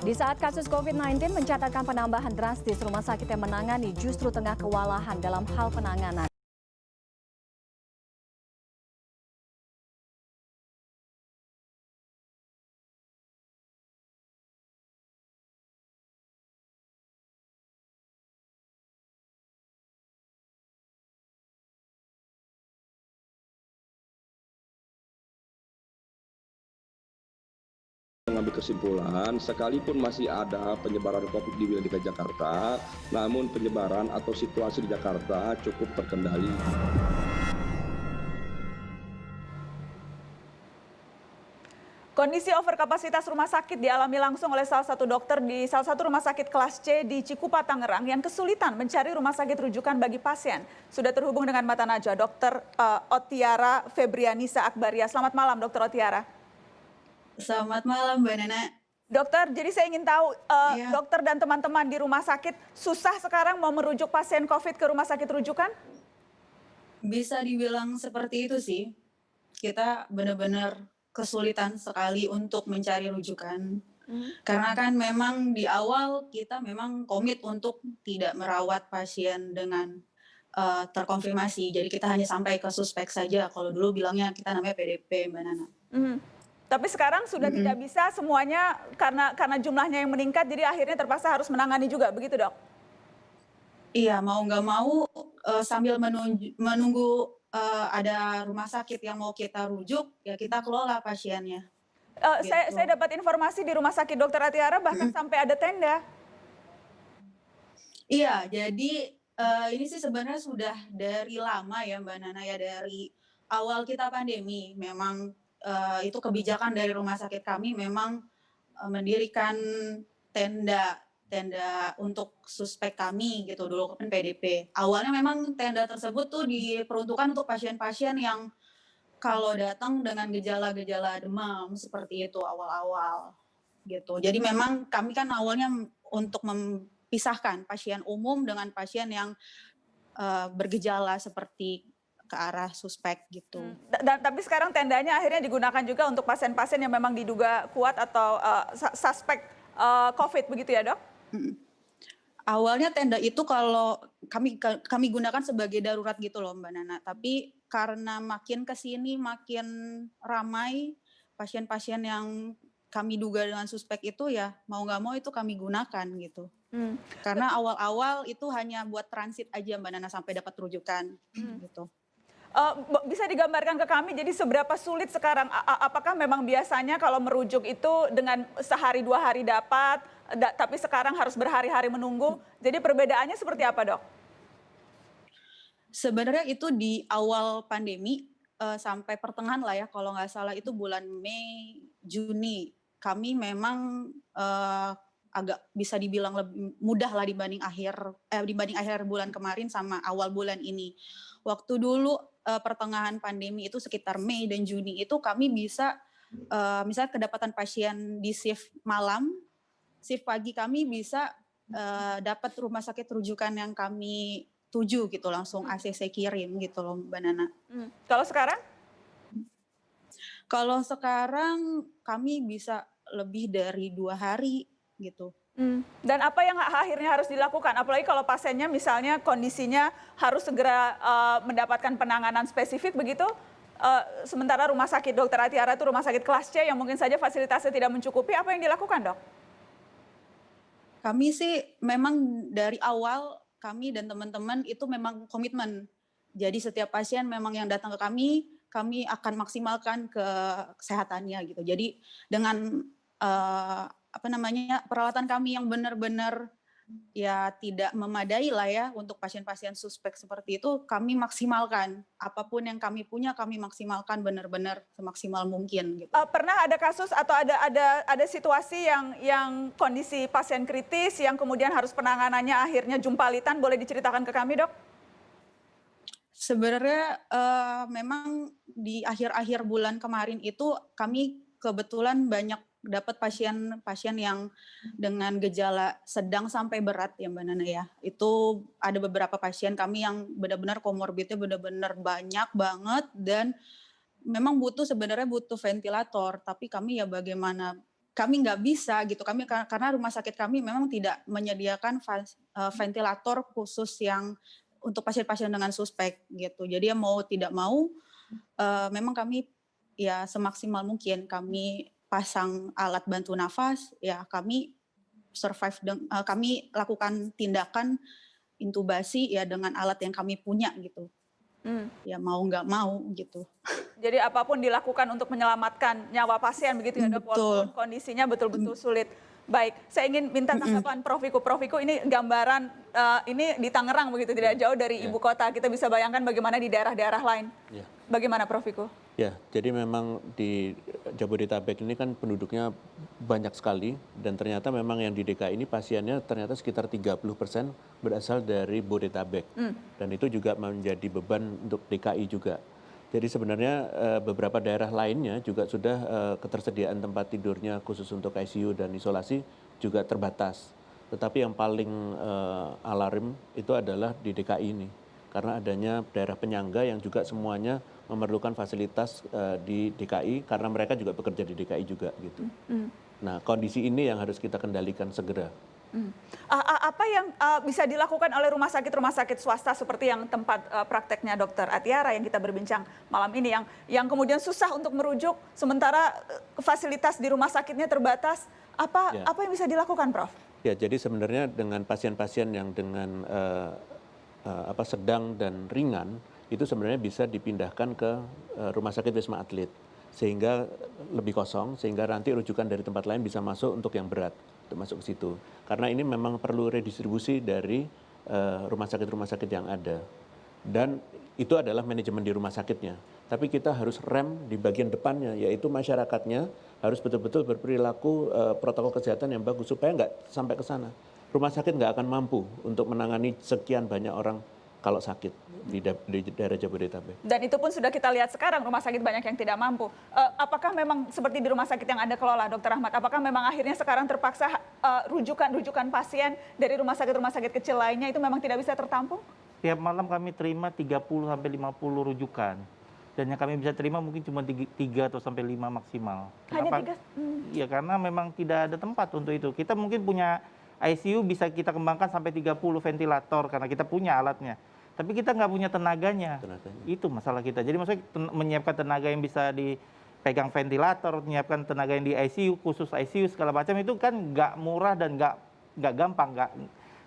Di saat kasus COVID-19 mencatatkan penambahan drastis, rumah sakit yang menangani justru tengah kewalahan dalam hal penanganan. Mengambil kesimpulan, sekalipun masih ada penyebaran COVID di wilayah DKI Jakarta, namun penyebaran atau situasi di Jakarta cukup terkendali. Kondisi overkapasitas rumah sakit dialami langsung oleh salah satu dokter di salah satu rumah sakit kelas C di Cikupa, Tangerang yang kesulitan mencari rumah sakit rujukan bagi pasien. Sudah terhubung dengan Mata Najwa, Dr. Otiara Febrianisa Akbaria. Selamat malam, Dr. Otiara. Selamat malam, Mbak Nana. Dokter, jadi saya ingin tahu, Iya, dokter dan teman-teman di rumah sakit susah sekarang mau merujuk pasien COVID ke rumah sakit rujukan? bisa dibilang seperti itu sih. Kita benar-benar kesulitan sekali untuk mencari rujukan. Karena kan memang di awal kita memang komit untuk tidak merawat pasien dengan terkonfirmasi. Jadi kita hanya sampai ke suspek saja. Kalau dulu bilangnya kita namanya PDP, Mbak Nana. Mhm. Tapi sekarang sudah tidak Mm-mm. bisa semuanya karena jumlahnya yang meningkat, jadi akhirnya terpaksa harus menangani juga, begitu dok? Iya, mau nggak mau sambil menunggu ada rumah sakit yang mau kita rujuk, ya kita kelola pasiennya, Saya gitu. dapat informasi di rumah sakit Dokter Atiara bahkan Mm-mm. sampai ada tenda. Iya, jadi ini sih sebenarnya sudah dari lama ya Mbak Nana ya, dari awal kita pandemi. Memang itu kebijakan dari rumah sakit kami memang mendirikan tenda tenda untuk suspek kami gitu dulu kan PDP. Awalnya memang tenda tersebut tuh diperuntukkan untuk pasien-pasien yang kalau datang dengan gejala-gejala demam seperti itu awal-awal gitu. Jadi memang kami kan awalnya untuk memisahkan pasien umum dengan pasien yang bergejala seperti ke arah suspek gitu. Tapi sekarang tendanya akhirnya digunakan juga untuk pasien-pasien yang memang diduga kuat atau suspek COVID begitu ya dok? Mm. Awalnya tenda itu kalau kami gunakan sebagai darurat gitu loh Mbak Nana. Tapi karena makin ke sini makin ramai pasien-pasien yang kami duga dengan suspek itu ya mau nggak mau itu kami gunakan gitu. Hmm. Karena awal-awal itu hanya buat transit aja Mbak Nana sampai dapat rujukan gitu. Bisa digambarkan ke kami, jadi seberapa sulit sekarang? Apakah memang biasanya kalau merujuk itu dengan sehari dua hari dapat, tapi sekarang harus berhari-hari menunggu? Jadi perbedaannya seperti apa dok? Sebenarnya itu di awal pandemi sampai pertengahan lah ya, kalau nggak salah itu bulan Mei, Juni. Kami memang agak bisa dibilang lebih mudah lah dibanding akhir bulan kemarin sama awal bulan ini. Waktu dulu pertengahan pandemi itu sekitar Mei dan Juni itu kami bisa misalnya kedapatan pasien di shift malam, shift pagi kami bisa dapat rumah sakit rujukan yang kami tuju gitu, langsung ACC kirim gitu loh Mbak Nana. Kalau sekarang? Kalau sekarang kami bisa lebih dari 2 hari gitu. Dan apa yang akhirnya harus dilakukan? Apalagi kalau pasiennya misalnya kondisinya harus segera mendapatkan penanganan spesifik begitu, sementara rumah sakit Dokter Atiara itu rumah sakit kelas C yang mungkin saja fasilitasnya tidak mencukupi, apa yang dilakukan dok? Kami sih memang dari awal kami dan teman-teman itu memang komitmen. Jadi setiap pasien memang yang datang ke kami akan maksimalkan kesehatannya gitu. Jadi dengan apa namanya peralatan kami yang benar-benar ya tidak memadai lah ya untuk pasien-pasien suspek seperti itu, kami maksimalkan apapun yang kami punya, kami maksimalkan benar-benar semaksimal mungkin gitu. Pernah ada kasus atau ada situasi yang kondisi pasien kritis yang kemudian harus penanganannya akhirnya jumpalitan, boleh diceritakan ke kami dok? Sebenarnya memang di akhir-akhir bulan kemarin itu kami kebetulan banyak dapat pasien-pasien yang dengan gejala sedang sampai berat ya Mbak Nana ya. Itu ada beberapa pasien kami yang benar-benar komorbidnya benar-benar banyak banget dan memang sebenarnya butuh ventilator, tapi kami ya bagaimana kami nggak bisa gitu, karena rumah sakit kami memang tidak menyediakan ventilator khusus yang untuk pasien-pasien dengan suspek gitu. Jadi ya mau tidak mau, memang kami ya semaksimal mungkin kami pasang alat bantu nafas, ya kami kami lakukan tindakan intubasi ya dengan alat yang kami punya gitu. Ya mau nggak mau gitu. Jadi apapun dilakukan untuk menyelamatkan nyawa pasien begitu ya dok, walaupun kondisinya betul-betul sulit. Baik, saya ingin minta tanggapan Prof Wiku. Prof Wiku, ini gambaran ini di Tangerang begitu, tidak jauh dari ibu kota. Kita bisa bayangkan bagaimana di daerah-daerah lain. Bagaimana Prof Wiku? Ya, jadi memang di Jabodetabek ini kan penduduknya banyak sekali dan ternyata memang yang di DKI ini pasiennya ternyata sekitar 30% berasal dari Bodetabek. Dan itu juga menjadi beban untuk DKI juga. Jadi sebenarnya beberapa daerah lainnya juga sudah ketersediaan tempat tidurnya khusus untuk ICU dan isolasi juga terbatas. Tetapi yang paling alarm itu adalah di DKI ini. Karena adanya daerah penyangga yang juga semuanya memerlukan fasilitas di DKI karena mereka juga bekerja di DKI juga gitu. Nah, kondisi ini yang harus kita kendalikan segera. Apa yang bisa dilakukan oleh rumah sakit swasta seperti yang tempat prakteknya Dokter Atiara yang kita berbincang malam ini, yang kemudian susah untuk merujuk sementara fasilitas di rumah sakitnya terbatas, apa yang bisa dilakukan, Prof? Ya, jadi sebenarnya dengan pasien-pasien yang dengan sedang dan ringan itu sebenarnya bisa dipindahkan ke rumah sakit Wisma Atlet sehingga lebih kosong, sehingga nanti rujukan dari tempat lain bisa masuk untuk yang berat, untuk masuk ke situ. Karena ini memang perlu redistribusi dari rumah sakit yang ada. Dan itu adalah manajemen di rumah sakitnya. Tapi kita harus rem di bagian depannya, yaitu masyarakatnya harus betul-betul berperilaku protokol kesehatan yang bagus supaya nggak sampai ke sana. Rumah sakit nggak akan mampu untuk menangani sekian banyak orang kalau sakit di daerah Jabodetabek. Dan itu pun sudah kita lihat sekarang, rumah sakit banyak yang tidak mampu. Apakah memang seperti di rumah sakit yang Anda kelola, Dr. Ahmad, apakah memang akhirnya sekarang terpaksa rujukan pasien dari rumah sakit kecil lainnya itu memang tidak bisa tertampung? Tiap malam kami terima 30-50 rujukan. Dan yang kami bisa terima mungkin cuma 3 atau sampai 5 maksimal. Hanya 3? Iya, karena memang tidak ada tempat untuk itu. Kita mungkin punya ICU bisa kita kembangkan sampai 30 ventilator karena kita punya alatnya. Tapi kita nggak punya tenaganya. Itu masalah kita. Jadi maksudnya menyiapkan tenaga yang bisa dipegang ventilator, menyiapkan tenaga yang di ICU, khusus ICU segala macam itu kan nggak murah dan nggak gampang,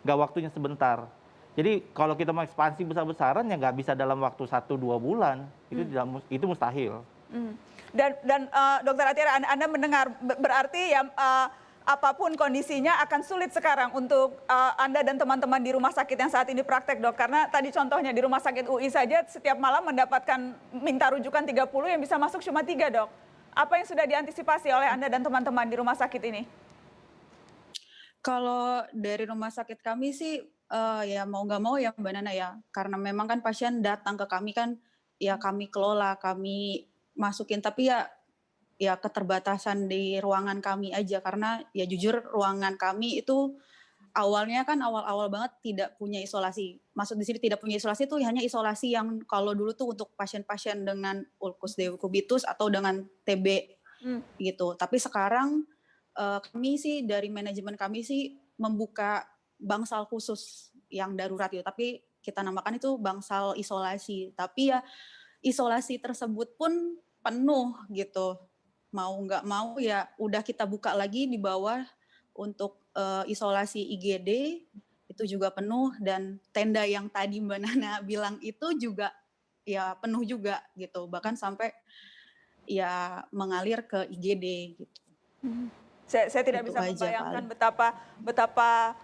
nggak waktunya sebentar. Jadi kalau kita mau ekspansi besar-besaran ya nggak bisa dalam waktu 1-2 bulan. Itu mustahil. Dan Dokter Atiara, Anda mendengar berarti ya apapun kondisinya akan sulit sekarang untuk Anda dan teman-teman di rumah sakit yang saat ini praktek, Dok. Karena tadi contohnya di rumah sakit UI saja setiap malam mendapatkan minta rujukan 30 yang bisa masuk cuma 3, Dok. Apa yang sudah diantisipasi oleh Anda dan teman-teman di rumah sakit ini? Kalau dari rumah sakit kami sih ya mau nggak mau ya Mbak Nana ya. Karena memang kan pasien datang ke kami kan ya kami kelola, kami masukin. Tapi ya keterbatasan di ruangan kami aja karena ya jujur ruangan kami itu awalnya kan awal-awal banget tidak punya isolasi. Maksud di sini tidak punya isolasi itu hanya isolasi yang kalau dulu tuh untuk pasien-pasien dengan ulcus decubitus atau dengan TB gitu. Tapi sekarang kami sih dari manajemen kami sih membuka bangsal khusus yang darurat gitu. Tapi kita namakan itu bangsal isolasi. Tapi ya isolasi tersebut pun penuh gitu. Mau nggak mau ya udah kita buka lagi di bawah untuk isolasi IGD itu juga penuh dan tenda yang tadi Mbak Nana bilang itu juga ya penuh juga gitu, bahkan sampai ya mengalir ke IGD gitu. Saya tidak Itu bisa aja, membayangkan betapa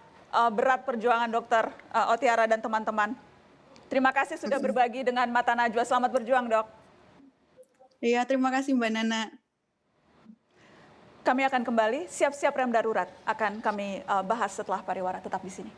berat perjuangan Dokter Otiara dan teman-teman. Terima kasih sudah berbagi dengan Mata Najwa. Selamat berjuang, Dok. Iya, terima kasih Mbak Nana. Kami akan kembali, siap-siap rem darurat akan kami bahas setelah pariwara. Tetap di sini.